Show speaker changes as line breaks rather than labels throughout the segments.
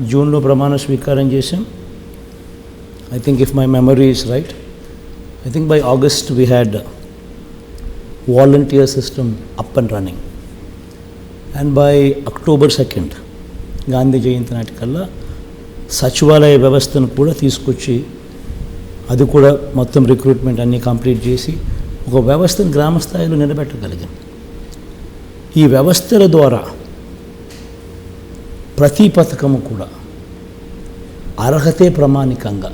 జూన్లో ప్రమాణ స్వీకారం చేసాం. I think if my memory is right, I think by August we had volunteer system up and running. And by October 2nd, Gandhi జయంతి నాటికల్లా సచివాలయ వ్యవస్థను కూడా తీసుకొచ్చి అది కూడా మొత్తం రిక్రూట్మెంట్ అన్నీ కంప్లీట్ చేసి ఒక వ్యవస్థను గ్రామ స్థాయిలో నిలబెట్టగలిగాం. ఈ వ్యవస్థల ద్వారా ప్రతి పథకము కూడా అర్హతే ప్రమాణికంగా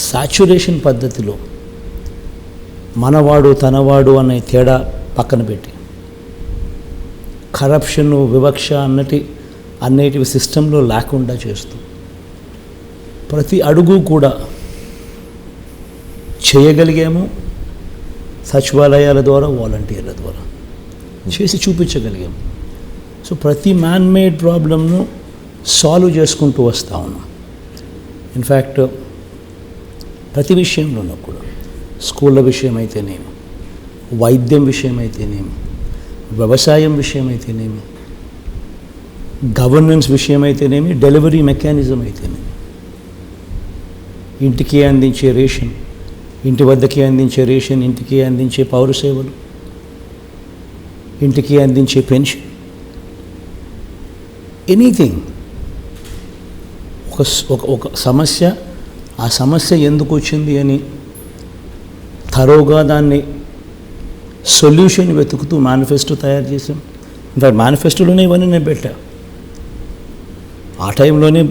సాచ్యురేషన్ పద్ధతిలో మనవాడు తనవాడు అనే తేడా పక్కన పెట్టి కరప్షను వివక్ష అన్నిటివి సిస్టంలో లేకుండా చేస్తూ ప్రతి అడుగు కూడా చేయగలిగాము. సచివాలయాల ద్వారా వాలంటీర్ల ద్వారా చేసి చూపించగలిగాము. సో ప్రతి మ్యాన్ మేడ్ ప్రాబ్లమ్ను సాల్వ్ చేసుకుంటూ వస్తూ ఉన్నాం. ఇన్ఫ్యాక్ట్ ప్రతి విషయంలోనూ కూడా స్కూళ్ళ విషయం అయితేనేమి, వైద్యం విషయం అయితేనేమి, వ్యవసాయం విషయం అయితేనేమి, గవర్నెన్స్ విషయం అయితేనేమి, డెలివరీ మెకానిజం అయితేనేమి, ఇంటికి అందించే రేషన్, ఇంటి వద్దకి అందించే రేషన్, ఇంటికి అందించే పౌర సేవలు, ఇంటికి అందించే పెన్షన్, ఎనీథింగ్. ఒక సమస్య, ఆ సమస్య ఎందుకు వచ్చింది అని థరోగా దాన్ని సొల్యూషన్ వెతుకుతూ మేనిఫెస్టో తయారు చేసాం. ఇన్ఫాక్ట్ మేనిఫెస్టోలోనే ఇవన్నీ నేను పెట్టా. ఆ టైంలోనే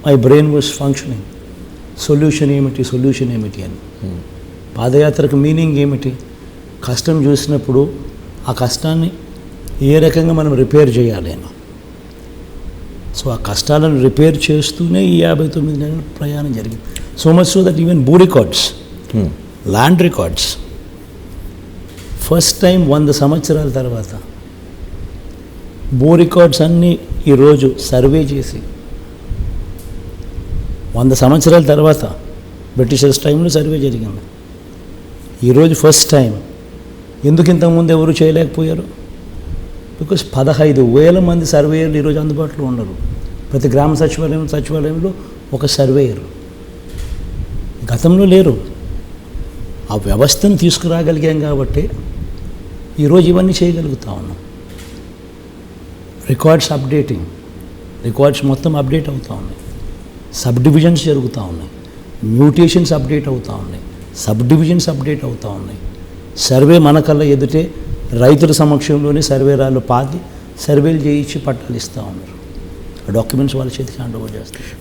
my brain was functioning. Solution ఏమిటి అని. పాదయాత్రకు మీనింగ్ ఏమిటి? కష్టం చూసినప్పుడు ఆ కష్టాన్ని ఏ రకంగా మనం రిపేర్ చేయాలి అని. సో ఆ కష్టాలను రిపేర్ చేస్తూనే ఈ 59 నెలల ప్రయాణం జరిగింది. So much so that even భూ records, land records first time 100 సంవత్సరాల తర్వాత భూ రికార్డ్స్ అన్నీ ఈరోజు సర్వే చేసి 100 సంవత్సరాల తర్వాత బ్రిటిషర్స్ టైంలో సర్వే జరిగింది. ఈరోజు ఫస్ట్ టైం. ఎందుకు ఇంతకుముందు ఎవరు చేయలేకపోయారు? బికాస్ 15,000 మంది సర్వేయర్లు ఈరోజు అందుబాటులో ఉన్నారు. ప్రతి గ్రామ సచివాలయంలో ఒక సర్వేయర్. గతంలో లేరు. ఆ వ్యవస్థను తీసుకురాగలిగాం కాబట్టి ఈరోజు ఇవన్నీ చేయగలుగుతా ఉన్నాం. రికార్డ్స్ మొత్తం అప్డేట్ అవుతూ ఉన్నాయి. సబ్ డివిజన్స్ జరుగుతూ ఉన్నాయి. మ్యూటేషన్స్ అప్డేట్ అవుతూ ఉన్నాయి. సబ్ డివిజన్స్ అప్డేట్ అవుతూ ఉన్నాయి. సర్వే మన కళ్ళ ఎదుటే రైతుల సమక్షంలోనే సర్వేరాళ్ళు పాతి సర్వేలు చేయించి పట్టాలు ఇస్తూ ఉన్నారు. ఆ డాక్యుమెంట్స్ వాళ్ళ చేతికి హ్యాండ్ ఓవర్ చేస్తారు.